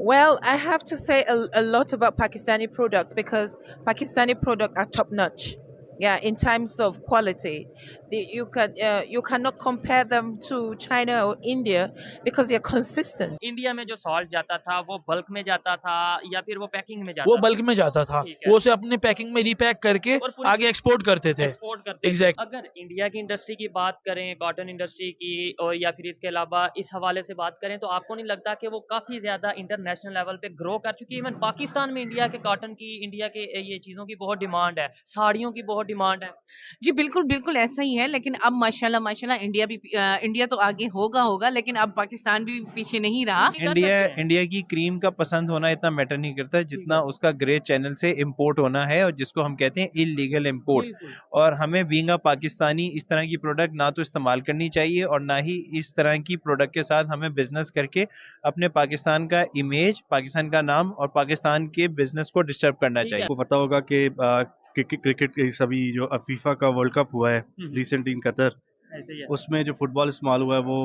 Well, I have to say a lot about Pakistani products because Pakistani products are top notch. Yeah, in terms of quality, you cannot compare them to China or India because they're consistent. India में जो salt जाता था वो bulk में जाता था या फिर वो पैकिंग में जाता वो था? बल्क में जाता था, ठीक है। वो उसे अपने पैकिंग में रीपैक करके और पूरी आगे एक्सपोर्ट करते थे। एक्सपोर्ट करते थे। एग्जैक्ट। अगर इंडिया की इंडस्ट्री की बात करें, कॉटन इंडस्ट्री की, और या फिर इसके अलावा इस हवाले से बात करें, तो आपको नहीं लगता कि वो काफ़ी ज़्यादा इंटरनेशनल लेवल पे ग्रो कर चुकी है? इवन पाकिस्तान में इंडिया के कॉटन की, इंडिया के ये चीज़ों की बहुत डिमांड है, साड़ियों की बहुत डिमांड है। जी बिल्कुल, बिल्कुल ऐसा ही है, लेकिन अब माशाल्लाह माशाल्लाह इंडिया तो आगे होगा, लेकिन अब पाकिस्तान भी पीछे नहीं रहा। इंडिया की क्रीम का पसंद होना इतना मैटर नहीं करता जितना उसका ग्रे चैनल से इंपोर्ट होना है, और जिसको हम कहते हैं इलीगल इंपोर्ट। और हमें बीइंग अ पाकिस्तानी इस तरह की प्रोडक्ट ना तो इस्तेमाल करनी चाहिए और ना ही इस तरह की प्रोडक्ट के साथ हमें बिजनेस करके अपने पाकिस्तान का इमेज, पाकिस्तान का नाम और पाकिस्तान के बिजनेस को डिस्टर्ब करना चाहिए। आपको पता होगा कि क्रिकेट के सभी जो फीफा का वर्ल्ड कप हुआ है रिसेंटली इन कतर, उसमें जो फुटबॉल इस्तेमाल हुआ है वो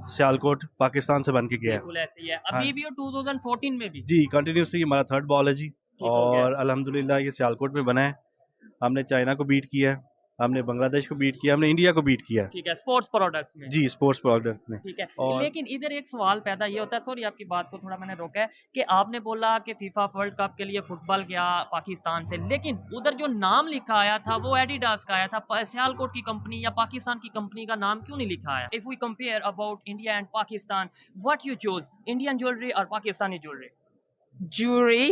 सियालकोट पाकिस्तान से बन के गया है। बिल्कुल ऐसे ही है, अभी भी और 2014 में भी। जी कंटिन्यूसली हमारा थर्ड बॉल है जी, और अल्हम्दुलिल्लाह ये सियालकोट में बना है। हमने चाइना को बीट किया है, हमने बांग्लादेश को बीट किया, हमने इंडिया को बीट किया। ठीक है, स्पोर्ट्स प्रोडक्ट्स में। जी स्पोर्ट्स प्रोडक्ट में। ठीक है, और लेकिन इधर एक सवाल पैदा ये होता है, सॉरी आपकी बात को थोड़ा मैंने रोका है, कि आपने बोला कि फीफा वर्ल्ड कप के लिए फुटबॉल गया पाकिस्तान से, लेकिन उधर जो नाम लिखा आया था वो एडिडास का आया था। सियालकोट की कंपनी या पाकिस्तान की कंपनी का नाम क्यों नहीं लिखा आया? If we compare about India and Pakistan, what you choose, Indian jewellery और Pakistani jewellery? Jewelry,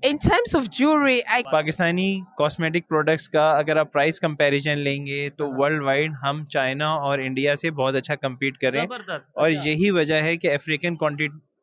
in terms of jewelry, Pakistani cosmetic products का अगर आप प्राइस कंपैरिजन लेंगे तो वर्ल्ड वाइड हम चाइना और इंडिया से बहुत अच्छा compete कर रहे हैं, जबरदस्त। और यही वजह है कि अफ्रीकन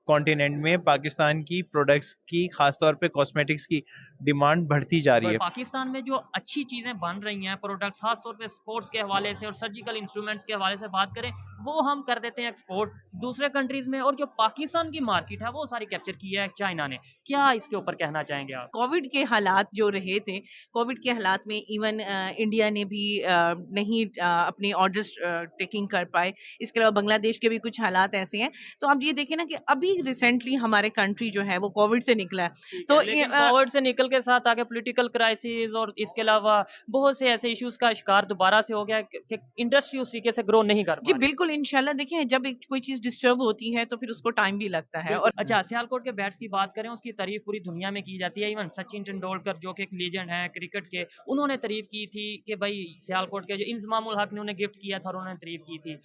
कॉन्टिनेंट में पाकिस्तान की प्रोडक्ट्स की खासतौर पे कॉस्मेटिक्स की डिमांड बढ़ती जा रही है। पाकिस्तान में जो अच्छी चीज़ें बन रही हैं प्रोडक्ट्स, खासतौर पे स्पोर्ट्स के हवाले से और सर्जिकल इंस्ट्रूमेंट्स के हवाले से बात करें, वो हम कर देते हैं एक्सपोर्ट दूसरे कंट्रीज में, और जो पाकिस्तान की मार्केट है वो सारी कैप्चर की है चाइना ने। क्या इसके ऊपर कहना चाहेंगे आप? कोविड के हालात जो रहे थे, कोविड के हालात में इवन इंडिया ने भी नहीं अपने ऑर्डर्स टेकिंग कर पाए। इसके अलावा बांग्लादेश के भी कुछ हालात ऐसे हैं। तो आप ये देखें ना कि अभी रिसेंटली हमारे कंट्री जो है वो कोविड से निकला है। तो कोविड से निकल के साथ आगे पॉलिटिकल क्राइसिस और इसके अलावा बहुत से ऐसे इश्यूज का शिकार दोबारा से हो गया कि इंडस्ट्री उस तरीके से ग्रो नहीं कर पा जी रही। बिल्कुल, इंशाल्लाह देखिए जब एक कोई चीज डिस्टर्ब होती है तो फिर उसको टाइम भी लगता है। और अच्छा, सियालकोट के बैट्स की बात करें, उसकी तारीफ पूरी दुनिया में की जाती है। इवन सचिन तेंदुलकर जो कि एक लीजेंड है क्रिकेट के, उन्होंने तारीफ की थी कि भाई सियालकोट के जो इंजमामुल हक ने उन्हें गिफ्ट किया था और उन्होंने तारीफ की थी।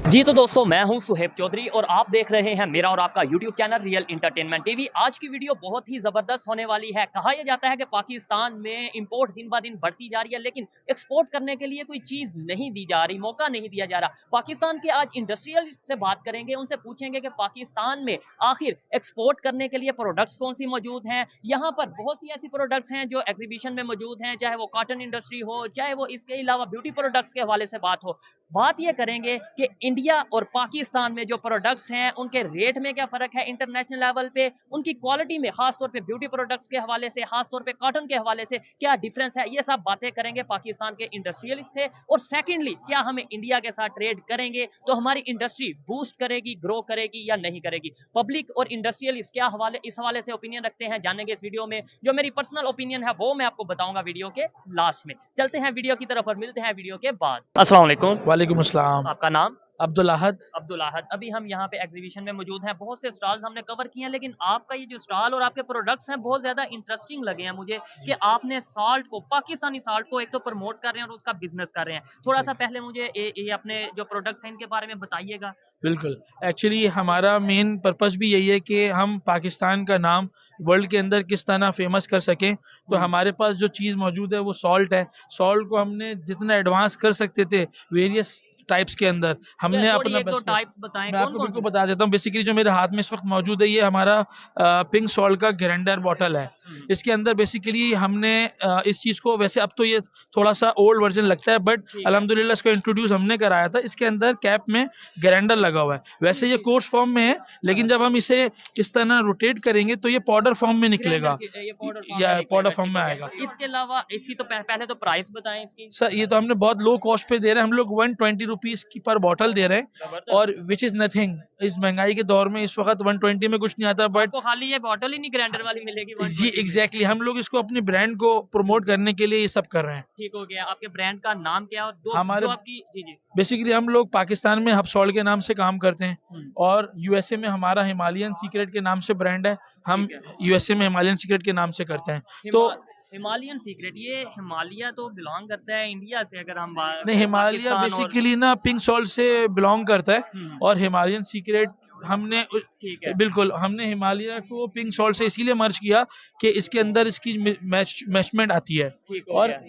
जी तो दोस्तों, मैं हूं सुहेब चौधरी और आप देख रहे हैं मेरा और आपका YouTube channel real entertainment TV. आज की वीडियो बहुत ही ज़बरदस्त होने वाली है। कहा यह जाता है कि पाकिस्तान में इंपोर्ट दिन ब दिन बढ़ती जा रही है, लेकिन एक्सपोर्ट करने के लिए कोई चीज़ नहीं दी जा रही, मौका नहीं दिया जा रहा। पाकिस्तान के आज इंडस्ट्रियलिस्ट से बात करेंगे, उनसे पूछेंगे कि पाकिस्तान में आखिर एक्सपोर्ट करने के लिए प्रोडक्ट्स कौन सी मौजूद हैं। यहाँ पर बहुत सी ऐसी प्रोडक्ट्स हैं जो एग्जीबिशन में मौजूद हैं, चाहे वो कॉटन इंडस्ट्री हो, चाहे वो इसके अलावा ब्यूटी प्रोडक्ट्स के हवाले से बात हो। बात ये करेंगे कि इंडिया और पाकिस्तान में जो प्रोडक्ट्स हैं उनके रेट में क्या फ़र्क है इंटरनेशनल लेवल पे, उनकी क्वालिटी में, खासतौर पे ब्यूटी प्रोडक्ट्स के हवाले से, खासतौर पे कॉटन के हवाले से क्या डिफरेंस है, ये सब बातें करेंगे पाकिस्तान के इंडस्ट्रियलिस्ट से। और सेकेंडली, क्या हमें इंडिया के साथ ट्रेड करेंगे तो हमारी इंडस्ट्री बूस्ट करेगी, ग्रो करेगी या नहीं करेगी। पब्लिक और इंडस्ट्रियलिस्ट क्या इस हवाले से ओपिनियन रखते हैं, जानेंगे इस वीडियो में। जो मेरी पर्सनल ओपिनियन है वो मैं आपको बताऊंगा वीडियो के लास्ट में। चलते हैं वीडियो की तरफ और मिलते हैं वीडियो के बाद। अस्सलाम वालेकुम। वालेकुम अस्सलाम। आपका नाम? अब्दुल अहद। अब्दुल अहद। अभी हम यहाँ पे एग्जीबिशन में मौजूद हैं, बहुत से स्टॉल्स हमने कवर किए हैं, लेकिन आपका ये जो स्टॉल और आपके प्रोडक्ट्स हैं बहुत ज़्यादा इंटरेस्टिंग लगे हैं मुझे कि आपने साल्ट को, पाकिस्तानी साल्ट को एक तो प्रमोट कर रहे हैं और उसका बिजनेस कर रहे हैं। थोड़ा सा पहले मुझे ये अपने जो प्रोडक्ट्स हैं इनके बारे में बताइएगा। बिल्कुल, एक्चुअली हमारा मेन पर्पस भी यही है कि हम पाकिस्तान का नाम वर्ल्ड के अंदर किस तरह फेमस कर सकें। तो हमारे पास जो चीज़ मौजूद है वो सॉल्ट है। सॉल्ट को हमने जितना एडवांस कर सकते थे वेरियस टाइप्स के अंदर हमने अपना टाइप्स बताएं। मैं आपको बिल्कुल बता देता हूँ। बेसिकली जो मेरे हाथ में इस वक्त मौजूद है ये हमारा पिंक सॉल्ट का ग्राइंडर बॉटल है। इसके अंदर बेसिकली हमने इस चीज़ को, वैसे अब तो ये थोड़ा सा ओल्ड वर्जन लगता है बट अल्हम्दुलिल्लाह इसको इंट्रोड्यूस हमने कराया था। इसके अंदर कैप में ग्राइंडर लगा हुआ है। वैसे ये कोर्स फॉर्म में है, लेकिन जब हम इसे इस तरह रोटेट करेंगे तो ये पाउडर फॉर्म में निकलेगा या पाउडर फॉर्म में आएगा। इसके अलावा इसकी तो पहले तो प्राइस बताएं इसकी। सर ये तो हमने बहुत लो कॉस्ट पे दे रहे हैं हम लोग। 120 रुपीस की पर बॉटल दे रहे हैं, और विच इज नथिंग इस महंगाई के दौर में। इस वक्त 120 में कुछ नहीं आता, बट तो खाली ये बॉटल ही नहीं ग्राइंडर वाली मिलेगी जी एग्जैक्टली हम लोग इसको अपने ब्रांड को प्रमोट करने के लिए ये सब कर रहे हैं। ठीक हो गया। आपके ब्रांड का नाम क्या है और हमारे जो आपकी जी जी बेसिकली हम लोग पाकिस्तान में हबसॉल्ट के नाम से काम करते हैं, और यूएसए में हमारा हिमालयन सीक्रेट के नाम से ब्रांड है। हम यूएसए में हिमालयन सीक्रेट के नाम से करते हैं। तो हिमालयन सीक्रेट, ये हिमालय तो बिलोंग करता है इंडिया से, अगर हम नहीं, हिमालय बेसिकली ना पिंक सॉल्ट से बिलोंग करता है, और हिमालयन सीक्रेट हमने बिल्कुल हमने हिमालय को पिंक सॉल्ट से इसीलिए मर्ज किया कि इसके अंदर इसकी मैचमेंट आती है, और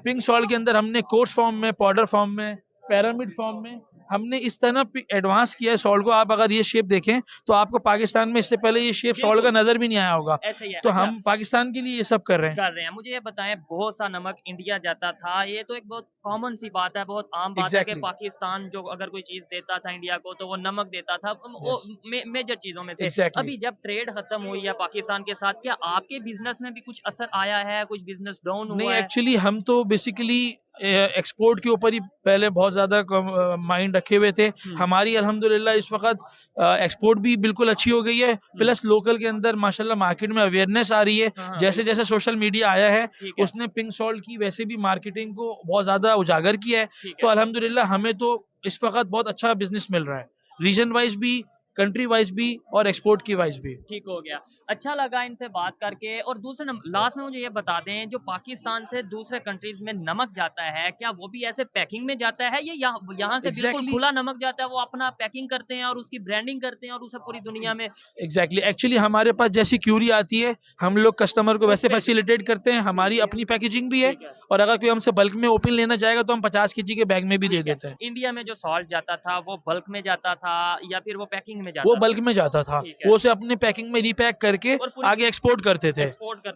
पिंक सॉल्ट के अंदर हमने कोर्स फॉर्म में, पाउडर फॉर्म में, पिरामिड फॉर्म में हमने इस तरह एडवांस किया है सॉल्ट को। आप अगर ये शेप देखें तो आपको पाकिस्तान में इससे पहले ये शेप सॉल्ट का नजर भी नहीं आया होगा। तो हम पाकिस्तान के लिए ये सब कर रहे हैं। मुझे ये बताएं, बहुत सा नमक इंडिया जाता था, ये तो एक बहुत कॉमन सी बात है, बहुत आम बात है कि पाकिस्तान जो अगर कोई चीज देता था इंडिया को तो वो नमक देता था, वो मेजर चीजों में थे। अभी जब ट्रेड खत्म हुई है पाकिस्तान के साथ, क्या आपके बिजनेस में भी कुछ असर आया है, कुछ बिजनेस डाउन हुआ है? नहीं, एक्चुअली हम तो बेसिकली एक्सपोर्ट के ऊपर ही पहले बहुत ज्यादा माइंड रखे हुए थे। हमारी अल्हम्दुलिल्लाह इस वक्त एक्सपोर्ट भी बिल्कुल अच्छी हो गई है, प्लस लोकल के अंदर माशाल्लाह मार्केट में अवेयरनेस आ रही है। जैसे जैसे सोशल मीडिया आया है उसने पिंक सॉल्ट की वैसे भी मार्केटिंग को बहुत ज्यादा उजागर किया है। तो अल्हम्दुलिल्लाह हमें तो इस वक्त बहुत अच्छा बिजनेस मिल रहा है, रीजन वाइज भी, कंट्री वाइज भी, और एक्सपोर्ट की वाइज भी। ठीक हो गया, अच्छा लगा इनसे बात करके। और दूसरे लास्ट में मुझे ये बता दें, जो पाकिस्तान से दूसरे कंट्रीज में नमक जाता है, क्या वो भी ऐसे पैकिंग में जाता है, ये यहाँ से बिल्कुल खुला नमक जाता है, वो अपना पैकिंग करते हैं और उसकी ब्रांडिंग करते हैं और उसे पूरी दुनिया में? एक्चुअली हमारे पास जैसी क्यूरी आती है हम लोग कस्टमर को वैसे फैसिलिटेट करते हैं। हमारी अपनी पैकेजिंग भी है, और अगर कोई हमसे बल्क में ओपन लेना चाहेगा तो हम 50 kg के बैग में भी दे देते हैं। इंडिया में जो सॉल्ट जाता था वो बल्क में जाता था या फिर वो पैकिंग में जाता वो बल्क में जाता था, वो उसे अपने पैकिंग में रीपैक करके आगे एक्सपोर्ट करते थे।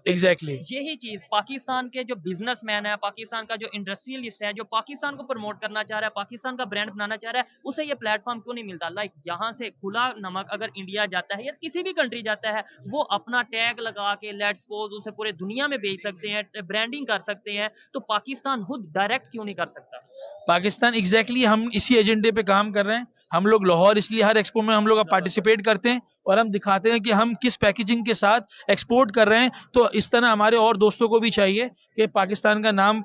एग्जैक्टली यही चीज पाकिस्तान के जो बिजनेसमैन है, पाकिस्तान का जो इंडस्ट्रियलिस्ट है, जो पाकिस्तान को प्रमोट करना चाह रहा है, पाकिस्तान का ब्रांड बनाना चाह रहा है, उसे ये प्लेटफॉर्म क्यों नहीं मिलता? लाइक यहाँ से खुला नमक अगर इंडिया जाता है या किसी भी कंट्री जाता है, वो अपना टैग लगा के लेट्स सपोज उसे पूरे दुनिया में बेच सकते हैं, ब्रांडिंग कर सकते हैं, तो पाकिस्तान खुद डायरेक्ट क्यों नहीं कर सकता? पाकिस्तान एग्जैक्टली हम इसी एजेंडे पे काम कर रहे हैं। हम लोग लाहौर इसलिए हर एक्सपो में हम लोग पार्टिसिपेट करते हैं और हम दिखाते हैं कि हम किस पैकेजिंग के साथ एक्सपोर्ट कर रहे हैं। तो इस तरह हमारे और दोस्तों को भी चाहिए कि पाकिस्तान का नाम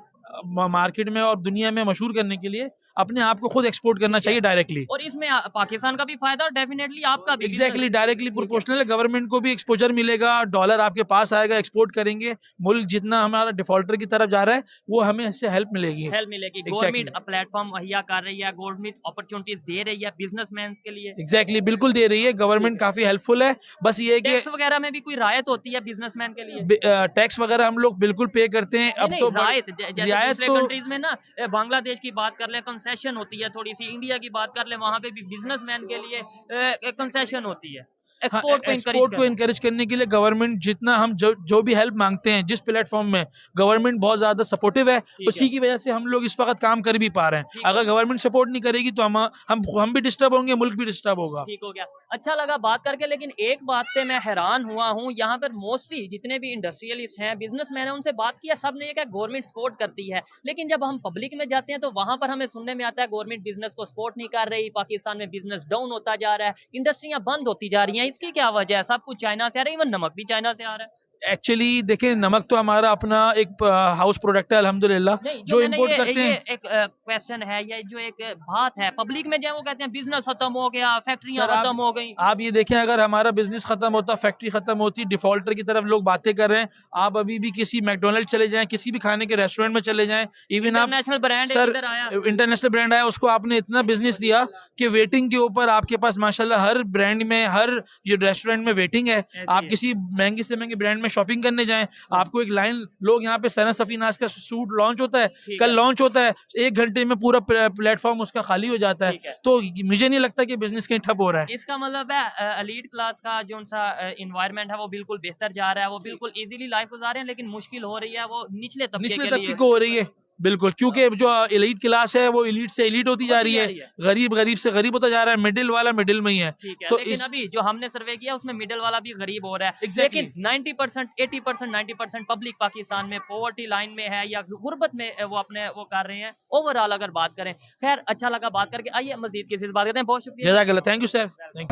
मार्केट में और दुनिया में मशहूर करने के लिए अपने आप को खुद एक्सपोर्ट करना चाहिए डायरेक्टली। और इसमें पाकिस्तान का भी फायदा और डेफिनेटली आपका भी। एग्जैक्टली डायरेक्टली प्रोपोर्शनल है, गवर्नमेंट को भी एक्सपोजर मिलेगा, डॉलर आपके पास आएगा, एक्सपोर्ट करेंगे। मुल्क जितना हमारा डिफॉल्टर की तरफ जा रहा है वो हमें इससे हेल्प मिलेगी। गवर्नमेंट प्लेटफॉर्म मुहैया कर रही है, गवर्नमेंट अपॉर्चुनिटीज दे रही है बिजनेसमैन के लिए। एग्जैक्टली बिल्कुल दे रही है, गवर्नमेंट काफी हेल्पफुल है। बस ये टैक्स वगैरह में भी कोई रायत होती है बिजनेसमैन के लिए? टैक्स वगैरह हम लोग बिल्कुल पे करते हैं। अब तो रियायत तो कंट्रीज में ना, बांग्लादेश की बात कर ले कंसेशन होती है थोड़ी सी, इंडिया की बात कर ले वहां पे भी बिजनेसमैन के लिए कंसेशन होती है। एक्सपोर्ट को इनकरेज करने के लिए गवर्नमेंट जितना हम जो भी हेल्प मांगते हैं जिस प्लेटफॉर्म में, गवर्नमेंट बहुत ज्यादा सपोर्टिव है। उसी की वजह से हम लोग इस वक्त काम कर भी पा रहे हैं। अगर गवर्नमेंट सपोर्ट नहीं करेगी तो हम भी डिस्टर्ब होंगे, मुल्क भी डिस्टर्ब होगा। ठीक हो गया, अच्छा लगा बात करके। लेकिन एक बात पे मैं हैरान हुआ हूँ, यहाँ पर मोस्टली जितने भी इंडस्ट्रियलिस्ट हैं, बिजनेसमैन हैं, उनसे बात किया, सब ने ये कहा गवर्नमेंट सपोर्ट करती है। लेकिन जब हम पब्लिक में जाते हैं तो वहां पर हमें सुनने में आता है गवर्नमेंट बिजनेस को सपोर्ट नहीं कर रही, पाकिस्तान में बिजनेस डाउन होता जा रहा है, इंडस्ट्रियां बंद होती जा रही हैं। इसकी क्या वजह है? सब कुछ चाइना से आ रहा है, इवन नमक भी चाइना से आ रहा है। एक्चुअली देखिए, नमक तो हमारा अपना एक हाउस प्रोडक्ट है अल्हम्दुलिल्लाह, जो इंपोर्ट करते हैं। एक क्वेश्चन है, ये जो एक बात है पब्लिक में जो वो कहते हैं बिजनेस खत्म हो गया, फैक्ट्रियां खत्म हो गई। आप ये देखें, अगर हमारा बिजनेस खत्म होता, फैक्ट्री खत्म होती, डिफॉल्टर की तरफ लोग बातें कर रहे हैं। आप अभी भी किसी मैकडोनल्ड चले जाएं, किसी भी खाने के रेस्टोरेंट में चले जाएं, इवन आप इंटरनेशनल ब्रांड इंटरनेशनल ब्रांड आया, उसको आपने इतना बिजनेस दिया कि वेटिंग के ऊपर आपके पास माशाल्लाह हर ब्रांड में, हर ये रेस्टोरेंट में वेटिंग है। आप किसी महंगे से महंगे ब्रांड में शॉपिंग करने जाएं, आपको एक लाइन, लोग यहाँ पे सना सफीनाज का सूट लॉन्च होता है, कल लॉन्च होता है, 1 घंटे में पूरा प्लेटफॉर्म उसका खाली हो जाता है। तो मुझे नहीं लगता कि बिजनेस कहीं ठप हो रहा है। इसका मतलब है एलीट क्लास का जो सा एनवायरनमेंट है वो बिल्कुल बेहतर जा रहा है, वो बिल्कुल इजीली लाइफ गुजार रहे हैं, लेकिन मुश्किल हो रही है वो निचले तबके को हो रही है। बिल्कुल, क्योंकि जो एलीट क्लास है वो एलीट से एलीट होती जा रही है, गरीब गरीब से गरीब होता जा रहा है, मिडिल वाला मिडिल में ही है। ठीक है, तो लेकिन अभी जो हमने सर्वे किया उसमें मिडिल वाला भी गरीब हो रहा है। Exactly. लेकिन 90%, 80%, 90% पब्लिक पाकिस्तान में पॉवर्टी लाइन में है या गुर्बत में वो अपने वो कर रहे हैं। ओवरऑल अगर बात करें, खैर अच्छा लगा बात करके। आइए मजीद किसी से बात करते हैं। बहुत शुक्रिया। जज़ाकल्लाह, thank you sir.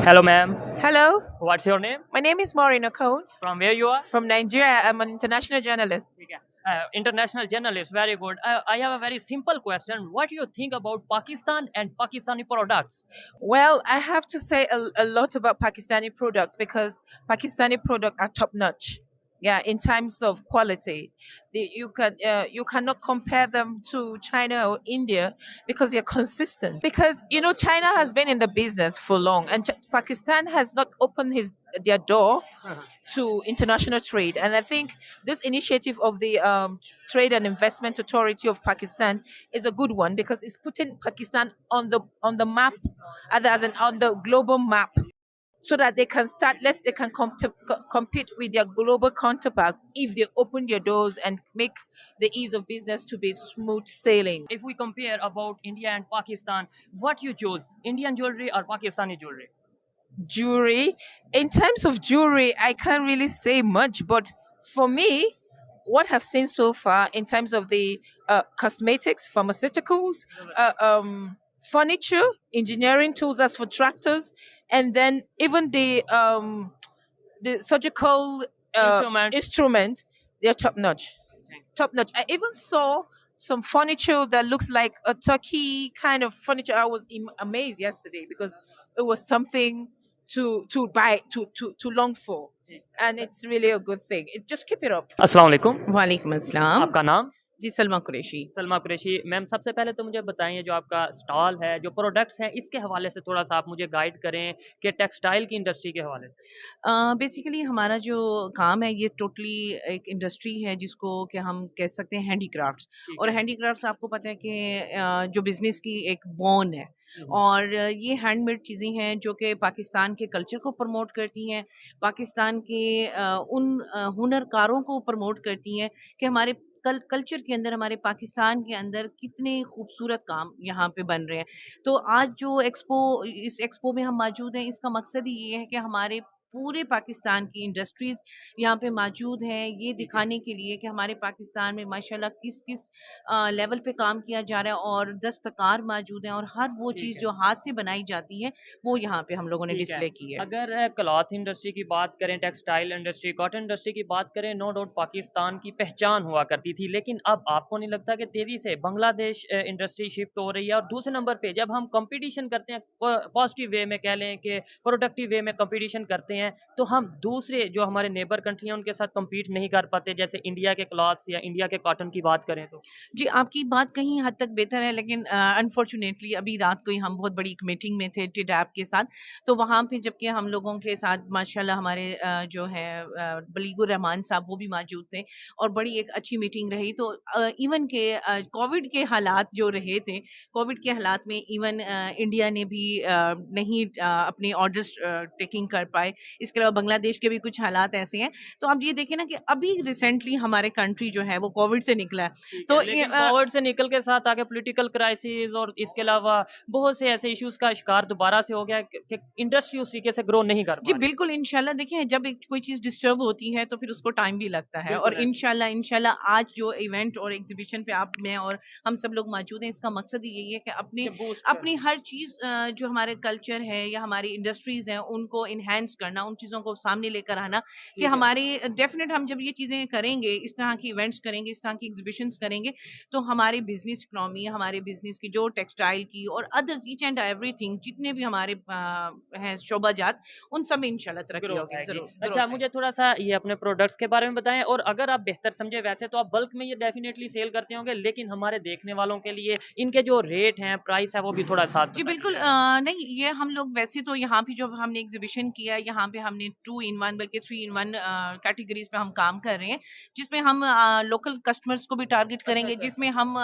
Hello ma'am, Hello, what's your name, my name is Maureen Okon from where you are? from Nigeria. I'm an international journalist. ठीक है, international journalist, very good. I have a very simple question. What do you think about Pakistan and Pakistani products? Well, I have to say a lot about Pakistani products because Pakistani products are top notch. Yeah, in terms of quality, you cannot compare them to China or India because they're consistent. Because China has been in the business for long, and Pakistan has not opened their door to international trade. And I think this initiative of the Trade and Investment Authority of Pakistan is a good one because it's putting Pakistan on the map, on the global map, so that they can compete with their global counterparts if they open their doors and make the ease of business to be smooth sailing. If we compare about India and Pakistan, what you choose, Indian jewelry or Pakistani jewelry? Jewelry. In terms of jewelry, I can't really say much, but for me, what I've seen so far in terms of the cosmetics, pharmaceuticals, furniture, engineering tools, as for tractors, and then even the surgical instrument, they're top notch. Top notch. I even saw some furniture that looks like a turkey kind of furniture. I was amazed yesterday because it was something to buy, to long for, and it's really a good thing. Just keep it up. अस्सलाम वालेकुम, वालेकुम अस्सलाम। आपका नाम? जी Salma Qureshi. Salma Qureshi. Ma'am, सबसे पहले तो मुझे बताइए, जो आपका स्टॉल है, जो प्रोडक्ट्स हैं, इसके हवाले से थोड़ा सा आप मुझे गाइड करें कि टेक्सटाइल की इंडस्ट्री के हवाले से। बेसिकली हमारा जो काम है ये टोटली एक इंडस्ट्री है जिसको कि हम कह सकते हैं हैंडीक्राफ्ट्स। और हैंडीक्राफ्ट्स आपको पता है कि जो बिज़नेस की एक बोन है, और ये हैंडमेड चीज़ें हैं जो कि पाकिस्तान के कल्चर को प्रमोट करती हैं, पाकिस्तान के उन हुनरकारों को प्रमोट करती हैं कि हमारे कल्चर के अंदर, हमारे पाकिस्तान के अंदर कितने खूबसूरत काम यहाँ पे बन रहे हैं। तो आज जो इस एक्सपो में हम मौजूद हैं, इसका मकसद ही ये है कि हमारे पूरे पाकिस्तान की इंडस्ट्रीज़ यहाँ पे मौजूद हैं, ये दिखाने के लिए कि हमारे पाकिस्तान में माशाल्लाह किस किस लेवल पे काम किया जा रहा है, और दस्तकार मौजूद हैं, और हर वो चीज़ जो हाथ से बनाई जाती है वो यहाँ पे हम लोगों ने डिस्प्ले की है। अगर क्लॉथ इंडस्ट्री की बात करें, टेक्सटाइल इंडस्ट्री, कॉटन इंडस्ट्री की बात करें, नो डाउट पाकिस्तान की पहचान हुआ करती थी, लेकिन अब आपको नहीं लगता कि तेजी से बांग्लादेश इंडस्ट्री शिफ्ट हो रही है? और दूसरे नंबर पे जब हम कंपटीशन करते हैं, पॉजिटिव वे में कह लें कि प्रोडक्टिव वे में कंपटीशन करते हैं, तो हम दूसरे जो हमारे नेबर कंट्री हैं उनके साथ compete नहीं कर पाते, जैसे इंडिया के क्लॉथ्स या इंडिया के कॉटन की बात करें तो। जी, आपकी बात कहीं हद तक बेहतर है, लेकिन अनफॉर्चुनेटली अभी रात को ही हम बहुत बड़ी एक मीटिंग में थे टिडैप के साथ। तो वहाँ पे जबकि हम लोगों के साथ माशाल्लाह हमारे जो है बलीगुर रहमान साहब वो भी मौजूद थे, और बड़ी एक अच्छी मीटिंग रही। तो इवन के कोविड के हालात जो रहे थे, कोविड के हालात में इवन इंडिया ने भी नहीं अपने ऑर्डर्स टेकिंग कर पाए। इसके अलावा बांग्लादेश के भी कुछ हालात ऐसे हैं। तो आप ये देखें ना कि अभी रिसेंटली हमारे कंट्री जो है वो कोविड से निकला है। तो कोविड से निकल के साथ आगे पॉलिटिकल क्राइसिस और इसके अलावा बहुत से ऐसे इश्यूज का शिकार दोबारा से हो गया कि इंडस्ट्री उस तरीके से ग्रो नहीं कर जी बिल्कुल, इंशाल्लाह देखिए, जब एक कोई चीज़ डिस्टर्ब होती है तो फिर उसको टाइम भी लगता है, और इंशाल्लाह आज जो इवेंट और एग्जीबिशन पे आप, मैं और हम सब लोग मौजूद हैं, इसका मकसद यही है कि अपनी हर चीज़ जो हमारे कल्चर है या हमारी इंडस्ट्रीज़ हैं उनको इन्हेंस करना, उन चीज़ों को सामने लेकर आना कि हमारे डेफिनेट हम जब ये चीज़ें करेंगे, इस तरह की इवेंट्स करेंगे, इस तरह की एग्जीबिशंस करेंगे, तो हमारे बिजनेस इकोनॉमी, हमारे बिजनेस की जो टेक्सटाइल की और अदर्स ईच एंड एवरीथिंग जितने भी हमारे हैं शोबाजात, उन सब में इंशाल्लाह तरक्की होगी जरूर। अच्छा, मुझे थोड़ा सा ये अपने प्रोडक्ट्स के बारे में बताएं, और अगर आप बेहतर समझे, वैसे तो आप बल्क में ये डेफिनेटली सेल करते होंगे, लेकिन हमारे देखने वालों के लिए इनके जो रेट हैं, प्राइस है, वो भी थोड़ा साथ। जी बिल्कुल, नहीं, ये हम लोग वैसे तो यहाँ भी जो हमने एग्जीबिशन किया, यहाँ जहाँ पे हमने 2 in 1 बल्कि 3 in 1 कैटेगरीज पे हम काम कर रहे हैं, जिसमें हम लोकल कस्टमर्स को भी टारगेट करेंगे, जिसमें हम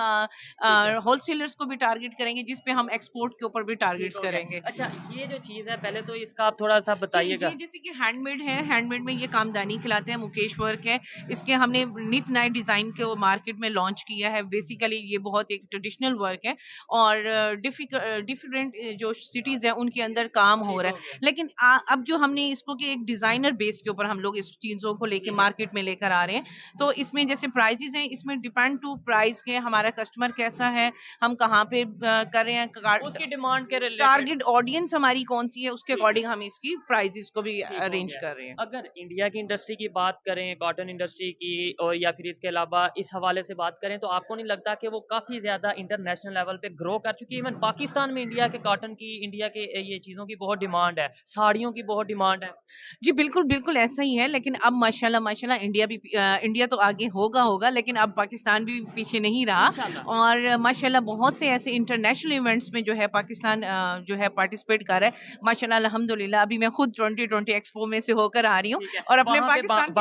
होलसेलर्स को भी टारगेट करेंगे, जिसपे हम एक्सपोर्ट के ऊपर भी टारगेट्स करेंगे। अच्छा, ये जो चीज़ है पहले तो इसका आप थोड़ा सा बताइएगा। ये जैसे कि हैंडमेड है, हैंडमेड में ये कामदानी खिलाते हैं, मुकेश वर्क है, इसके हमने नित नए डिज़ाइन को मार्केट में लॉन्च किया है। बेसिकली ये बहुत एक ट्रेडिशनल वर्क है और डिफरेंट जो सिटीज़ है उनके अंदर काम हो रहा है, लेकिन अब जो हमने इसको कि एक डिज़ाइनर बेस के ऊपर हम लोग इस चीज़ों को लेके मार्केट में लेकर आ रहे हैं, तो इसमें जैसे प्राइसेस हैं, इसमें डिपेंड टू प्राइस के हमारा कस्टमर कैसा है, हम कहाँ पे कर रहे हैं, उसकी डिमांड के रिलेटेड टारगेट ऑडियंस हमारी कौन सी है, उसके अकॉर्डिंग हम इसकी प्राइसेस को भी अरेंज कर रहे हैं। अगर इंडिया की इंडस्ट्री की बात करें, कॉटन इंडस्ट्री की, और या फिर इसके अलावा इस हवाले से बात करें, तो आपको नहीं लगता कि वो काफ़ी ज़्यादा इंटरनेशनल लेवल पे ग्रो कर चुकी है? इवन पाकिस्तान में इंडिया के कॉटन की, इंडिया के ये चीज़ों की बहुत डिमांड है, साड़ियों की बहुत डिमांड है। जी बिल्कुल, बिल्कुल ऐसा ही है, लेकिन अब माशाल्लाह माशाल्लाह इंडिया तो आगे होगा, लेकिन अब पाकिस्तान भी पीछे नहीं रहा और माशाल्लाह बहुत से ऐसे इंटरनेशनल इवेंट्स में जो है पाकिस्तान जो है पार्टिसिपेट कर रहा है। माशाल्लाह अल्हम्दुलिल्लाह, अभी मैं खुद 2020 एक्सपो में से होकर आ रही हूँ और अपने पाकिस्तान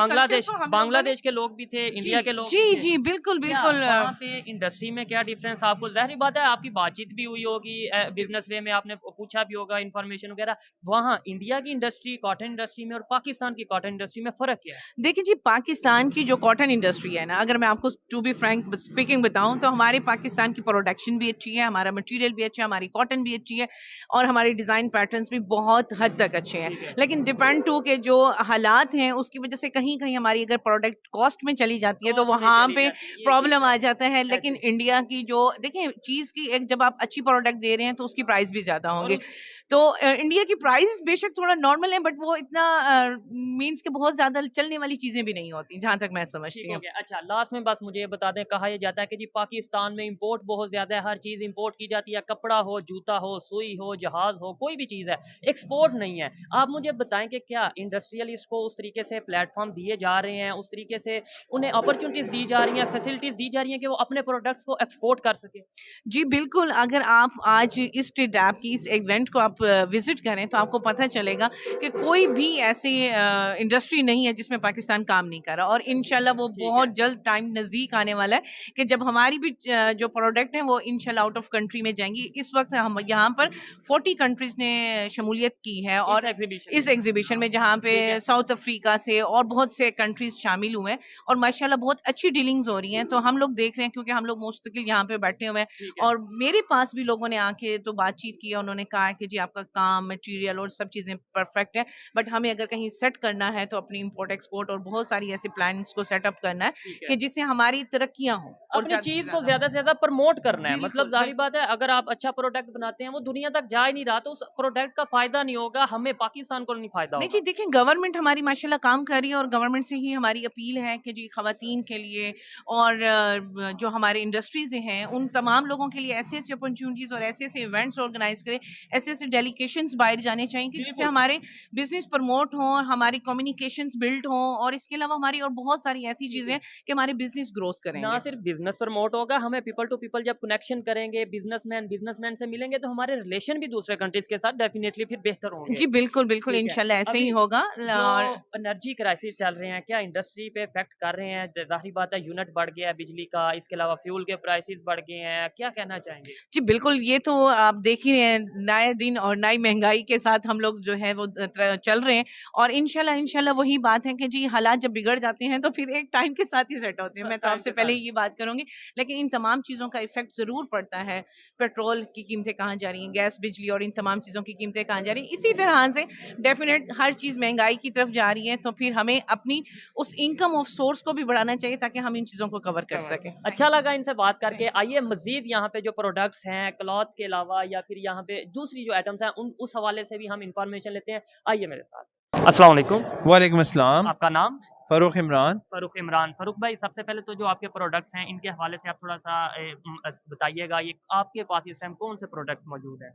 बांग्लादेश के लोग भी थे, इंडिया के लोग जी जी बिल्कुल बिल्कुल। वहाँ पे इंडस्ट्री में क्या डिफरेंस आपको, ज़ाहिर बात है आपकी बातचीत भी हुई होगी, बिजनेस वे में आपने पूछा भी होगा इन्फॉर्मेशन वगैरह, वहाँ इंडिया की इंडस्ट्री, कॉटन इंडस्ट्री में और पाकिस्तान की कॉटन इंडस्ट्री में फ़र्क क्या है? देखिए जी, पाकिस्तान की जो कॉटन इंडस्ट्री है ना, अगर मैं आपको टू बी फ्रैंक स्पीकिंग बताऊं तो हमारे पाकिस्तान की प्रोडक्शन भी अच्छी है, हमारा मटेरियल भी अच्छा है, हमारी कॉटन भी अच्छी है और हमारे डिज़ाइन पैटर्न्स भी बहुत हद तक अच्छे हैं, लेकिन डिपेंड टू के जो हालात हैं उसकी वजह से कहीं कहीं हमारी अगर प्रोडक्ट कॉस्ट में चली जाती है तो वहाँ पे प्रॉब्लम आ जाता है। लेकिन इंडिया की जो देखें चीज़ की एक, जब आप अच्छी प्रोडक्ट दे रहे हैं तो उसकी प्राइस भी ज़्यादा होंगे, तो इंडिया की प्राइस बेशक थोड़ा नॉर्मल है, बट वो इतना मींस के बहुत ज़्यादा चलने वाली चीज़ें भी नहीं होती, जहाँ तक मैं समझती हूँ। अच्छा, लास्ट में बस मुझे ये बता दें, कहा यह जाता है कि जी पाकिस्तान में इंपोर्ट बहुत ज़्यादा है, हर चीज़ इंपोर्ट की जाती है, कपड़ा हो, जूता हो, सुई हो, जहाज़ हो, कोई भी चीज़ है, एक्सपोर्ट नहीं है। आप मुझे बताएं कि क्या इंडस्ट्रियलिस्ट को उस तरीके से प्लेटफॉर्म दिए जा रहे हैं, उस तरीके से उन्हें अपॉर्चुनिटीज़ दी जा रही हैं, फैसिलिटीज़ दी जा रही हैं कि वो अपने प्रोडक्ट्स को एक्सपोर्ट कर सकें? जी बिल्कुल, अगर आप आज इस ट्रेडैप की इस इवेंट को आप विजिट करें तो आपको पता चलेगा कि कोई भी ऐसी इंडस्ट्री नहीं है जिसमें पाकिस्तान काम नहीं कर रहा, और इंशाल्लाह वो बहुत जल्द टाइम नज़दीक आने वाला है कि जब हमारी भी जो प्रोडक्ट है वो इंशाल्लाह आउट ऑफ कंट्री में जाएंगी। इस वक्त हम यहाँ पर 40 कंट्रीज ने शमूलियत की है और इस एग्जीबिशन में, जहाँ पे साउथ अफ्रीका से और बहुत से कंट्रीज शामिल हुए हैं और माशाल्लाह बहुत अच्छी डीलिंग्स हो रही हैं। तो हम लोग देख रहे हैं, क्योंकि हम लोग मुस्तकिल यहाँ पे बैठे हुए हैं और मेरे पास भी लोगों ने आके तो बातचीत की है, उन्होंने कहा है कि जी आपका काम, मटेरियल और सब चीज़ें परफेक्ट है, बट हमें अगर कहीं सेट करना है तो अपनी इंपोर्ट एक्सपोर्ट और बहुत सारी ऐसे प्लान्स को सेटअप करना है कि जिससे हमारी तरक्कियां हों और अपनी चीज को ज्यादा से ज्यादा प्रमोट करना है। मतलब जाहिर बात है, अगर आप अच्छा प्रोडक्ट बनाते हैं, वो दुनिया तक जा ही नहीं रहा, तो उस प्रोडक्ट का फायदा नहीं होगा, हमें पाकिस्तान को नहीं फायदा होगा। नहीं जी, देखिए गवर्नमेंट हमारी माशाल्लाह काम कर रही है और गवर्नमेंट से ही हमारी अपील है कि जी खवातीन के लिए और जो हमारे इंडस्ट्रीज हैं उन तमाम लोगों के लिए ऐसे ऐसे अपॉर्चुनिटीज और ऐसे ऐसे इवेंट्स ऑर्गेनाइज करें, ऐसे ऐसे डेलीगेशंस बाहर जाने चाहिए कि जिससे हमारे बिजनेस प्रमोट हों, हमारी कम्युनिकेशंस बिल्ड हों और इसके अलावा हमारी और बहुत सारी ऐसी चीजें कि हमारे बिजनेस ग्रोथ करेंगे। ना सिर्फ बिजनेस प्रमोट होगा, हमें पीपल टू पीपल जब कनेक्शन करेंगे, बिजनेसमैन से मिलेंगे, तो हमारे रिलेशन भी दूसरे कंट्रीज के साथ डेफिनेटली फिर बेहतर होंगे। जी बिल्कुल बिल्कुल, इंशाल्लाह ऐसे ही होगा। जो एनर्जी क्राइसिस चल रहे हैं, क्या इंडस्ट्री पे इफेक्ट कर रहे हैं? जाहिर बात है यूनिट बढ़ गया है बिजली का, इसके अलावा फ्यूल के प्राइसेस बढ़ गए हैं, क्या कहना चाहेंगे? जी बिल्कुल, ये तो आप देख ही रहे हैं, नए दिन और नई महंगाई के साथ हम लोग जो है वो चल रहे हैं और इंशाल्लाह वही बात है कि जी हालात जब बिगड़ जाते हैं तो फिर एक टाइम के साथ ही सेट होते हैं। मैं तो आपसे पहले ये बात करूंगी, लेकिन इन तमाम चीज़ों का इफेक्ट ज़रूर पड़ता है। पेट्रोल की कीमतें कहाँ जा रही हैं, गैस, बिजली और इन तमाम चीज़ों की कीमतें कहाँ जा रही हैं, इसी तरह से डेफिनेट हर चीज़ महंगाई की तरफ जा रही है, तो फिर हमें अपनी उस इनकम ऑफ सोर्स को भी बढ़ाना चाहिए ताकि हम इन चीज़ों को कवर कर सकें। अच्छा लगा इनसे बात करके। आइए मजीद यहाँ पे जो प्रोडक्ट्स हैं क्लॉथ के अलावा या फिर यहाँ पे दूसरी जो आइटम्स हैं उस हवाले से भी हम इंफॉर्मेशन लेते हैं। आइए मेरे साथ। अस्सलाम वालेकुम। वालेकुम अस्सलाम। आपका नाम? फ़ारूक इमरान। फ़ारूक इमरान। फ़ारूक भाई, सबसे पहले तो जो आपके प्रोडक्ट्स हैं इनके हवाले से आप थोड़ा सा बताइएगा, ये आपके पास इस टाइम कौन से प्रोडक्ट्स मौजूद हैं?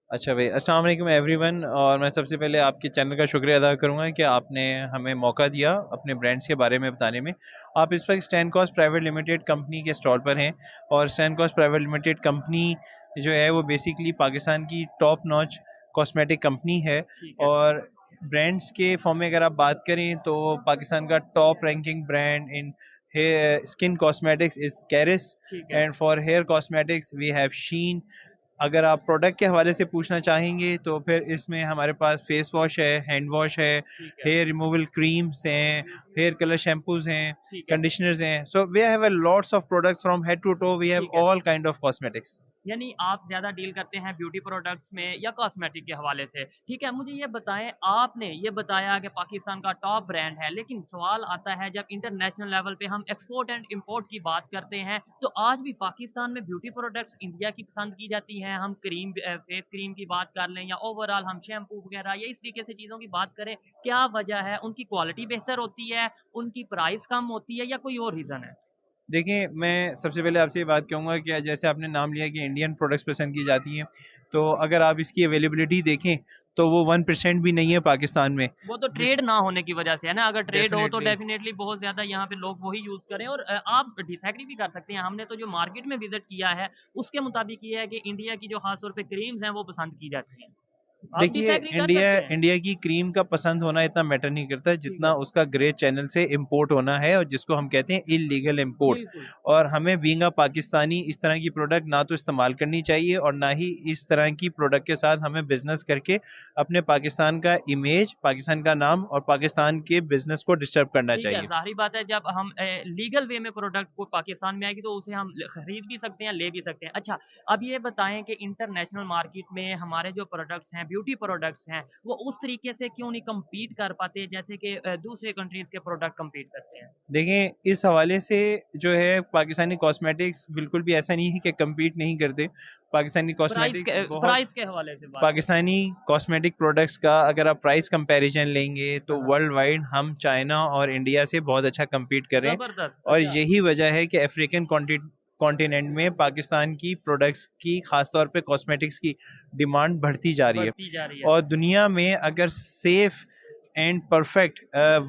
अच्छा भाई, अस्सलाम वालेकुम एवरीवन। और मैं सबसे पहले आपके चैनल का शुक्रिया अदा करूँगा कि आपने हमें मौका दिया अपने ब्रांड्स के बारे में बताने में। आप इस वक्त स्टैनकॉस्ट प्राइवेट लिमिटेड कंपनी के स्टॉल पर हैं और स्टैनकॉस्ट प्राइवेट लिमिटेड कंपनी जो है वो बेसिकली पाकिस्तान की टॉप नॉच कॉस्मेटिक कंपनी है और ब्रांड्स के फॉर्म में अगर आप बात करें तो पाकिस्तान का top ranking brand in hair skin cosmetics is Karis, ठीक है। And for hair cosmetics we have Sheen. अगर आप प्रोडक्ट के हवाले से पूछना चाहेंगे तो फिर इसमें हमारे पास फेस वॉश है, हैंड वॉश है, ठीक है, हेयर रिमूवल क्रीम्स हैं, हेयर कलर शैम्पूज हैं, ठीक है। कंडीशनर्स हैं। So we have a lots of products from head to toe, we have ठीक है। All kind of cosmetics. यानी आप ज़्यादा डील करते हैं ब्यूटी प्रोडक्ट्स में या कॉस्मेटिक के हवाले से। ठीक है, मुझे ये बताएँ, आपने ये बताया कि पाकिस्तान का टॉप ब्रांड है, लेकिन सवाल आता है जब इंटरनेशनल लेवल पे हम एक्सपोर्ट एंड इम्पोर्ट की बात करते हैं, तो आज भी पाकिस्तान में ब्यूटी प्रोडक्ट्स इंडिया की पसंद की जाती हैं। हम फेस क्रीम की बात कर लें या ओवरऑल हम शैम्पू वगैरह या इस तरीके से चीज़ों की बात करें, क्या वजह है? उनकी क्वालिटी बेहतर होती है, उनकी प्राइस कम होती है या कोई और रीज़न है? देखिए, मैं सबसे पहले आपसे ये बात कहूँगा कि जैसे आपने नाम लिया कि इंडियन प्रोडक्ट्स पसंद की जाती हैं, तो अगर आप इसकी अवेलेबिलिटी देखें तो वो 1% भी नहीं है पाकिस्तान में। वो तो ट्रेड ना होने की वजह से है ना, अगर ट्रेड हो तो Definitely. डेफिनेटली बहुत ज़्यादा यहाँ पे लोग वही यूज़ करें और आप डिसएग्री भी कर सकते हैं। हमने तो जो मार्केट में विज़िट किया है, उसके मुताबिक ये है कि इंडिया की जो ख़ास तौर पे क्रीम्स हैं, वो पसंद की जाती हैं। आप देखिए, डिसएग्री कर इंडिया सकते हैं। इंडिया की क्रीम का पसंद होना इतना मैटर नहीं करता जितना उसका ग्रे चैनल से इंपोर्ट होना है, और जिसको हम कहते हैं इलीगल इंपोर्ट। बिल्कुल, और हमें बीइंग अ पाकिस्तानी इस तरह की प्रोडक्ट ना तो इस्तेमाल करनी चाहिए और ना ही इस तरह की प्रोडक्ट के साथ हमें बिजनेस करके अपने पाकिस्तान का इमेज, पाकिस्तान का नाम और पाकिस्तान के बिजनेस को डिस्टर्ब करना ठीक है, चाहिए। ज़ाहिर बात है जब हम लीगल वे में प्रोडक्ट को पाकिस्तान में आएगी तो उसे हम खरीद भी सकते हैं, ले भी सकते हैं। अच्छा, अब ये बताएँ कि इंटरनेशनल मार्केट में हमारे जो प्रोडक्ट्स हैं, ब्यूटी प्रोडक्ट्स हैं, वो उस तरीके से क्यों नहीं कम्पीट कर पाते जैसे कि दूसरे कंट्रीज़ के प्रोडक्ट कम्पीट करते हैं? देखें, इस हवाले से जो है पाकिस्तानी कॉस्मेटिक्स बिल्कुल भी ऐसा नहीं है कि कम्पीट नहीं करते। पाकिस्तानी कॉस्मेटिक्स बहुत प्राइस के हवाले से बात पाकिस्तानी कॉस्मेटिक प्रोडक्ट्स का अगर आप प्राइस कंपैरिजन लेंगे तो हाँ। वर्ल्ड वाइड हम चाइना और इंडिया से बहुत अच्छा compete कर रहे हैं, ज़बरदस्त, और अच्छा। यही वजह है कि अफ्रीकन कॉन्टिनेंट में पाकिस्तान की प्रोडक्ट्स की खासतौर पे कॉस्मेटिक्स की डिमांड बढ़ती जा रही है। बढ़ती जा रही है। और दुनिया में अगर safe and perfect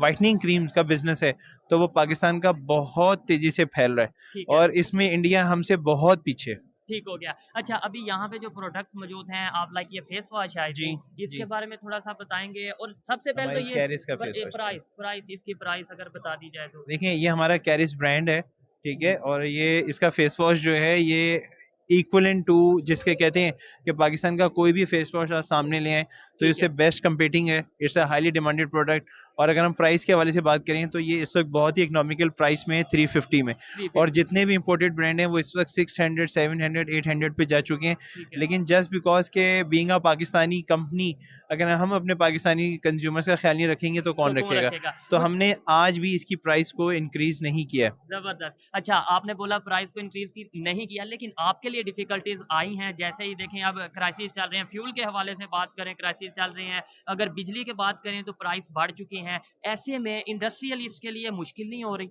whitening creams का बिजनेस है तो वो पाकिस्तान का बहुत तेजी से फैल रहा है, ठीक है, और इसमें इंडिया हमसे बहुत पीछे है। ठीक हो गया। अच्छा, अभी यहाँ पे जो प्रोडक्ट्स मौजूद हैं, आप लाइक ये फेस वॉश है, जी, इसके जी। बारे में थोड़ा-सा बताएँगे? और सबसे पहले तो हमारी ये कैरिस का फेस वॉश है। प्राइस इसकी प्राइस अगर बता दी जाए तो? देखिए, ये हमारा कैरिस ब्रांड है, ठीक है, और ये इसका फेस वॉश जो है ये इक्विवेलेंट टू जिसके कहते हैं कि पाकिस्तान का कोई भी फेस वॉश आप सामने ले आएँ तो ठीक इससे है। बेस्ट कंपीटिंग है। It's a highly demanded product, और अगर हम प्राइस के हवाले से बात करें तो ये इस वक्त बहुत ही इकोनॉमिकल प्राइस में है, 350 में। 350 और जितने भी इंपोर्टेड ब्रांड हैं वो इस वक्त 600, 700, 800 पे जा चुके हैं। ठीक है। लेकिन जस्ट बिकॉज के बीइंग अ पाकिस्तानी कंपनी, अगर हम अपने पाकिस्तानी कंज्यूमर्स का ख्याल नहीं रखेंगे तो कौन रखेगा? तो हमने आज भी इसकी प्राइस को इंक्रीज नहीं किया है। ज़बरदस्त। अच्छा, आपने बोला प्राइस को इंक्रीज़ की नहीं किया, लेकिन आपके लिए डिफ़िकल्टीज़ आई हैं, जैसे ही देखें अब क्राइसिस चल रहे हैं, फ्यूल के हवाले से बात करें, क्राइसिस चल रहे हैं, अगर बिजली की बात करें तो प्राइस बढ़ चुके हैं। ऐसे में इंडस्ट्रियलिस्ट के लिए मुश्किल नहीं हो रही?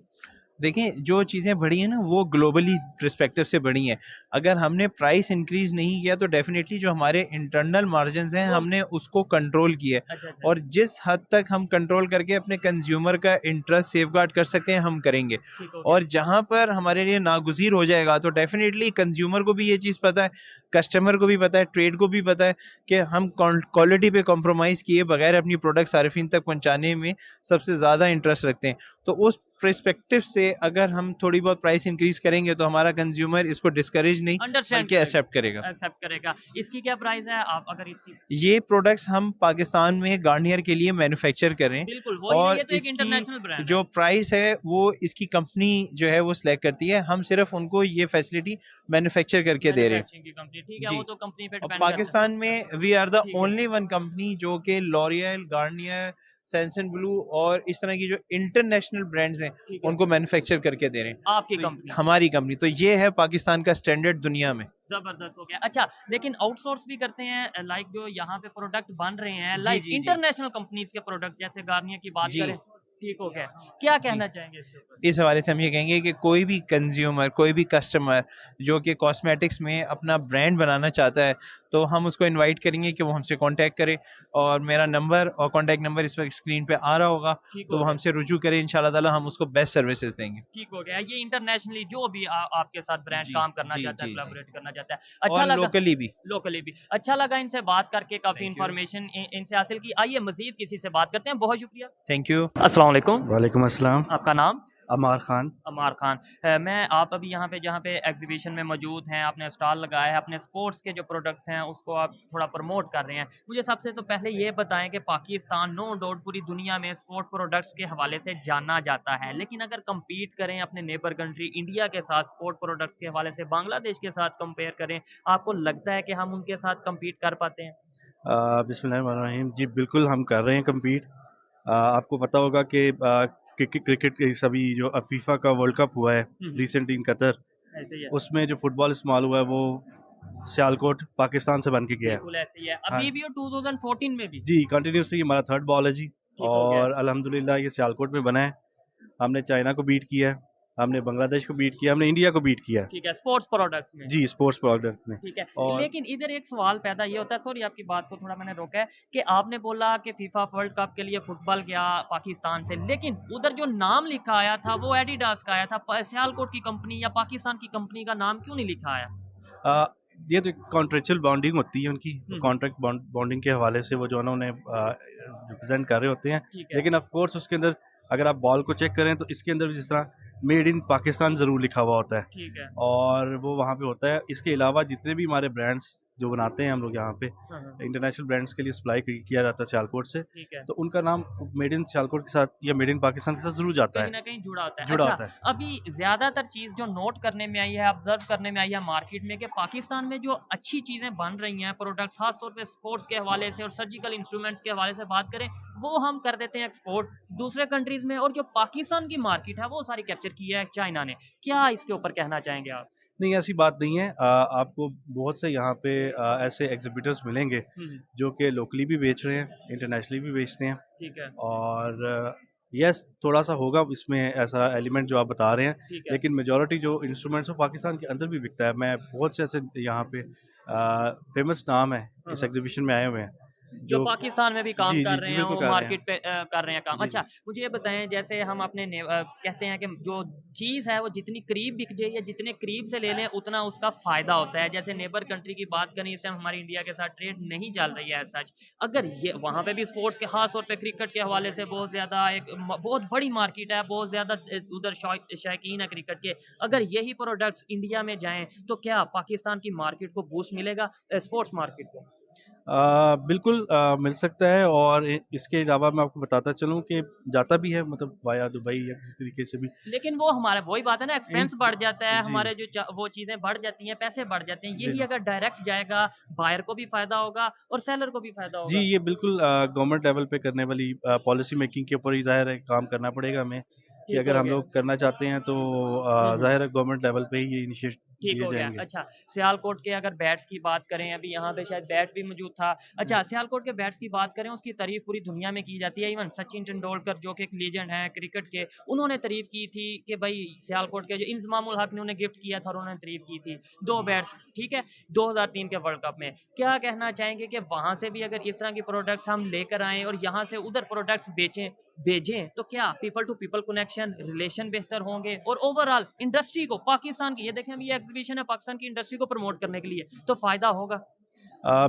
देखें, जो चीज़ें बढ़ी हैं ना वो ग्लोबली पर्सपेक्टिव से बढ़ी हैं। अगर हमने प्राइस इंक्रीज़ नहीं किया तो डेफिनेटली जो हमारे इंटरनल मार्जिन्स हैं वो- हमने उसको कंट्रोल किया है, अच्छा, अच्छा। और जिस हद तक हम कंट्रोल करके अपने कंज्यूमर का इंटरेस्ट सेफगार्ड कर सकते हैं हम करेंगे। ठीक हो गया। और जहाँ पर हमारे लिए नागुज़ीर हो जाएगा तो डेफिनेटली कंज्यूमर को भी ये चीज़ पता है, कस्टमर को भी पता है, ट्रेड को भी पता है कि हम क्वालिटी पे कॉम्प्रोमाइज़ किए बगैर अपनी प्रोडक्ट सार्फिन तक पहुँचाने में सबसे ज़्यादा इंटरेस्ट रखते हैं। तो उस पर्सपेक्टिव से अगर हम थोड़ी बहुत प्राइस इंक्रीज करेंगे तो हमारा कंज्यूमर इसको डिस्करेज नहीं अंडरस्टैंड बल्कि एक्सेप्ट करेगा। एक्सेप्ट करेगा। इसकी क्या प्राइस है आप अगर इसकी? ये प्रोडक्ट्स हम पाकिस्तान में गार्नियर के लिए मैन्युफैक्चर कर रहे हैं, बिल्कुल, वही और ये तो एक इसकी इंटरनेशनल ब्रांड जो प्राइस है वो इसकी कंपनी जो है वो सिलेक्ट करती है, हम सिर्फ उनको ये फैसिलिटी मैन्युफैक्चर करके दे रहे हैं। की कंपनी, ठीक है, जी। वो तो कंपनी पे और डिपेंड पाकिस्तान में वी आर द ठीक है। ओनली वन कंपनी जो कि लॉरियल, गार्नियर, सेंसन ब्लू और इस तरह की जो इंटरनेशनल ब्रांड्स हैं ठीक है। उनको मैन्युफैक्चर करके दे रहे हैं। आपकी तो कंपनी हमारी कंपनी, तो ये है पाकिस्तान का स्टैंडर्ड दुनिया में। जबरदस्त हो गया। अच्छा, लेकिन आउटसोर्स भी करते हैं, लाइक जो यहाँ पे प्रोडक्ट बन रहे हैं, जी, लाइक जी, जी। इंटरनेशनल कंपनीज के प्रोडक्ट, जैसे गार्नियर की बात जी। करें, ठीक हो गया। क्या कहना चाहेंगे इसके ऊपर? इस हवाले से हम ये कहेंगे कि कोई भी कंज्यूमर, कोई भी कस्टमर जो कि कॉस्मेटिक्स में अपना ब्रांड बनाना चाहता है, तो हम उसको इनवाइट करेंगे कि वो हमसे कांटेक्ट करे, और मेरा नंबर और कांटेक्ट नंबर इस वक्त स्क्रीन पे आ रहा होगा, ठीक तो हो वो गया। हमसे रुजू करें, इंशाल्लाह ताला हम उसको बेस्ट सर्विसेज देंगे। ठीक हो गया। ये इंटरनेशनली जो भी आपके साथ ब्रांड जी, काम करना जी, चाहता है, जी, जी। कोलैबोरेट करना चाहता है, अच्छा और लगा। लोकली भी। लोकली भी अच्छा लगा इनसे बात करके, काफी Thank you. इन्फॉर्मेशन इनसे हासिल की। आइए मजीद किसी से बात करते हैं। बहुत शुक्रिया। Thank you. अस्सलाम वालेकुम। वालेकुम अस्सलाम। आपका नाम? अमार खान। अमार खान। मैं आप अभी यहाँ पे जहाँ पे एग्जीबिशन में मौजूद हैं, आपने स्टॉल लगाया है, अपने स्पोर्ट्स के जो प्रोडक्ट्स हैं उसको आप थोड़ा प्रमोट कर रहे हैं। मुझे सबसे तो पहले ये बताएं कि पाकिस्तान नो डाउट पूरी दुनिया में स्पोर्ट प्रोडक्ट्स के हवाले से जाना जाता है, लेकिन अगर कम्पीट करें अपने नेबर कंट्री इंडिया के साथ स्पोर्ट प्रोडक्ट्स के हवाले से, बांग्लादेश के साथ कंपेयर करें, आपको लगता है कि हम उनके साथ कम्पीट कर पाते हैं? बिस्मिल्लाहिर्रहमानिर्रहीम। जी बिल्कुल हम कर रहे हैं कम्पीट। आपको पता होगा कि क्रिकेट के सभी जो फीफा का वर्ल्ड कप हुआ है रिसेंटली इन कतर, ऐसे ही है। उसमें जो फुटबॉल इस्तेमाल हुआ है वो सियालकोट पाकिस्तान से बन के गया है। बिल्कुल ऐसे ही है। अभी भी और 2014 में भी। जी कंटिन्यूसली हमारा थर्ड बॉल है जी, हो गया। और अल्हम्दुलिल्लाह ये सियालकोट में बना है। हमने चाइना को बीट किया है, हमने बांग्लादेश को बीट किया, हमने इंडिया को बीट किया है। ठीक है, स्पोर्ट्स प्रोडक्ट्स में। जी स्पोर्ट्स प्रोडक्ट में। ठीक है, और लेकिन इधर एक सवाल पैदा ये होता है, सॉरी आपकी बात को थोड़ा मैंने रोका है, कि आपने बोला कि फीफा वर्ल्ड कप के लिए फुटबॉल गया पाकिस्तान से, लेकिन उधर जो नाम लिखा आया था वो एडिडास का आया था। सियालकोट की कंपनी या पाकिस्तान की कंपनी का नाम क्यों नहीं लिखा आया? ये तो कॉन्ट्रेक्चुअल बॉन्डिंग होती है उनकी, कॉन्ट्रैक्ट बॉन्डिंग के हवाले से वो जो है ना उन्हें रिप्रेजेंट कर रहे होते हैं। ठीक है। लेकिन ऑफ कोर्स उसके अंदर अगर आप बॉल को चेक करें तो इसके अंदर भी जिस तरह मेड इन पाकिस्तान ज़रूर लिखा हुआ होता है, ठीक है। और वो वहाँ पे होता है। इसके अलावा जितने भी हमारे ब्रांड्स जो बनाते हैं हम लोग यहाँ पे हाँ, हाँ, इंटरनेशनल ब्रांड्स के लिए सप्लाई किया जाता है सियालकोट से, ठीक है। तो उनका नाम मेड इन सियालकोट के साथ या मेड इन पाकिस्तान के साथ ज़रूर जाता कहीं है, ना कहीं जुड़ा होता है। जुड़ा अच्छा, होता है। अभी ज्यादातर चीज जो नोट करने में आई है, ऑब्जर्व करने में आई है मार्केट में, कि पाकिस्तान में जो अच्छी चीजें बन रही हैं प्रोडक्ट्स, खासतौर पे स्पोर्ट्स के हवाले से और सर्जिकल इंस्ट्रूमेंट्स के हवाले से बात करें, वो हम कर देते हैं एक्सपोर्ट दूसरे कंट्रीज में, और जो पाकिस्तान की मार्केट है वो सारी कैप्चर की है चाइना ने। क्या इसके ऊपर कहना चाहेंगे आप? नहीं ऐसी बात नहीं है। आपको बहुत से यहाँ पे ऐसे एग्जिबिटर्स मिलेंगे जो कि लोकली भी बेच रहे हैं, इंटरनेशनली भी बेचते हैं, ठीक है। और यस थोड़ा सा होगा इसमें ऐसा एलिमेंट जो आप बता रहे हैं, ठीक है। लेकिन मेजॉरिटी जो इंस्ट्रूमेंट्स वो पाकिस्तान के अंदर भी बिकता है। मैं बहुत से ऐसे यहाँ पे फेमस नाम है इस एग्जीबिशन में आए हुए हैं जो पाकिस्तान में भी काम जी, कर जी, रहे जी, हैं, बिल्कुल वो कर रहे मार्केट पे कर रहे हैं काम। जी, अच्छा, मुझे ये बताएं, जैसे हम अपने कहते हैं कि जो चीज़ है वो जितनी करीब बिक जाए या जितने करीब से ले लें उतना उसका फ़ायदा होता है। जैसे नेबर कंट्री की बात करें, इस टाइम हमारी इंडिया के साथ ट्रेड नहीं चल रही है सच। अगर ये वहाँ पे भी स्पोर्ट्स के खास तौर पे क्रिकेट के हवाले से बहुत ज़्यादा एक बहुत बड़ी मार्केट है, बहुत ज़्यादा उधर शौकीन है क्रिकेट के, अगर यही प्रोडक्ट्स इंडिया में जाएँ तो क्या पाकिस्तान की मार्केट को बूस्ट मिलेगा, स्पोर्ट्स मार्केट को? बिल्कुल मिल सकता है। और इसके अलावा मैं आपको बताता चलूँ कि जाता भी है, मतलब वाया दुबई या किसी तरीके से भी। लेकिन वो हमारा वही बात है ना, एक्सपेंस बढ़ जाता है, जी। हमारे जो वो चीज़ें बढ़ जाती हैं, पैसे बढ़ जाते हैं। यही जी। अगर डायरेक्ट जाएगा, बायर को भी फायदा होगा और सेलर को भी फायदा होगा। जी ये बिल्कुल गवर्नमेंट लेवल पे करने वाली पॉलिसी मेकिंग के ऊपर ही जाहिर है काम करना पड़ेगा हमें, कि अगर हम लोग करना चाहते हैं तो जाहिर है गवर्नमेंट लेवल पे ही ये इनिशिएट ठीक किए हो गया। जाएंगे। अच्छा, सियालकोट के अगर बैट्स की बात करें, अभी यहाँ पे शायद बैट भी मौजूद था। अच्छा, सियालकोट के बैट्स की बात करें, उसकी तारीफ पूरी दुनिया में की जाती है। इवन सचिन तेंदुलकर जो कि एक लीजेंड हैं क्रिकेट के, उन्होंने तारीफ की थी कि भाई सियालकोट के जो इंजमामुल हक ने उन्हें गिफ्ट किया था और उन्होंने तारीफ की थी 2 बैट्स, ठीक है, 2003 के वर्ल्ड कप में। क्या कहना चाहेंगे कि वहाँ से भी अगर इस तरह की प्रोडक्ट्स हम लेकर आएँ और यहाँ से उधर प्रोडक्ट्स भेजें तो क्या people to people connection, relation बेहतर होंगे और ओवरऑल इंडस्ट्री को, पाकिस्तान की, ये देखें अभी ये एग्जीबिशन है पाकिस्तान की इंडस्ट्री को प्रमोट करने के लिए, तो फायदा होगा?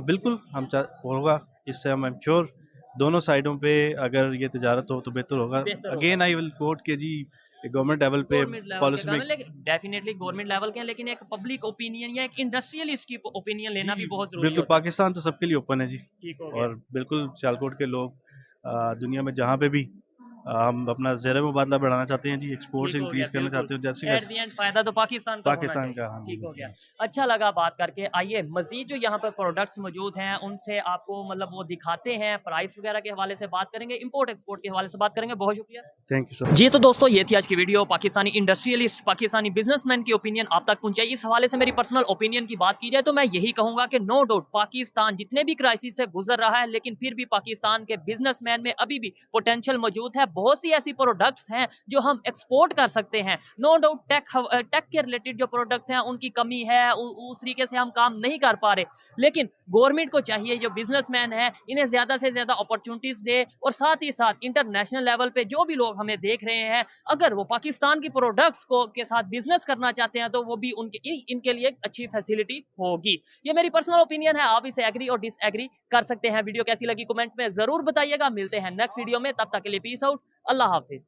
बिल्कुल होगा। इससे हम श्योर दोनों साइडों पे अगर ये तिजारत हो तो बेहतर होगा। अगेन आई विल कोट के जी गवर्नमेंट लेवल पे पॉलिसी में, लेकिन डेफिनेटली गवर्नमेंट लेवल के हैं, लेकिन एक पब्लिक ओपिनियन या एक इंडस्ट्रियलिस्ट की ओपिनियन लेना भी बहुत जरूरी बिल्कुल होता है। पाकिस्तान तो सबके लिए ओपन है जी। ठीक हो गया। और बिल्कुल सियालकोट के लोग दुनिया में जहाँ पे भी हम अपना ज़र मुबादला बढ़ाना चाहते हैं जी, एक्सपोर्ट्स ठीक हो इंक्रीज गया, करना बिल्कुल। चाहते हो, जैसे एट द एंड फायदा तो पाकिस्तान का का। ठीक हो गया। अच्छा लगा बात करके। आइए मजीद जो यहाँ पर प्रोडक्ट्स मौजूद हैं उनसे आपको मतलब वो दिखाते हैं, प्राइस वगैरह के हवाले से बात करेंगे, इंपोर्ट एक्सपोर्ट के हवाले से बात करेंगे। बहुत शुक्रिया, थैंक यू सर। जी। तो दोस्तों ये थी आज की video, Pakistani industrialist, Pakistani businessman की ओपिनियन आप तक पहुंचाई। इस हवाले से मेरी पर्सनल ओपिनियन की बात की जाए तो मैं यही कहूंगा कि नो डाउट पाकिस्तान जितने भी क्राइसिस से गुजर रहा है, लेकिन फिर भी पाकिस्तान के बिजनेसमैन में अभी भी पोटेंशियल मौजूद है। बहुत सी ऐसी प्रोडक्ट्स हैं जो हम एक्सपोर्ट कर सकते हैं। नो डाउट टेक के रिलेटेड जो प्रोडक्ट्स हैं उनकी कमी है, उस तरीके से हम काम नहीं कर पा रहे, लेकिन गवर्नमेंट को चाहिए जो बिजनेसमैन है इन्हें ज़्यादा से ज़्यादा अपॉर्चुनिटीज़ दे, और साथ ही साथ इंटरनेशनल लेवल पे जो भी लोग हमें देख रहे हैं अगर वो पाकिस्तान की प्रोडक्ट्स को के साथ बिजनेस करना चाहते हैं तो वो भी इनके लिए एक अच्छी फैसिलिटी होगी। ये मेरी पर्सनल ओपिनियन है, आप इसे एग्री और डिसएग्री कर सकते हैं। वीडियो कैसी लगी कमेंट में जरूर बताइएगा। मिलते हैं नेक्स्ट वीडियो में, तब तक के लिए पीस आउट, अल्लाह हाफिज।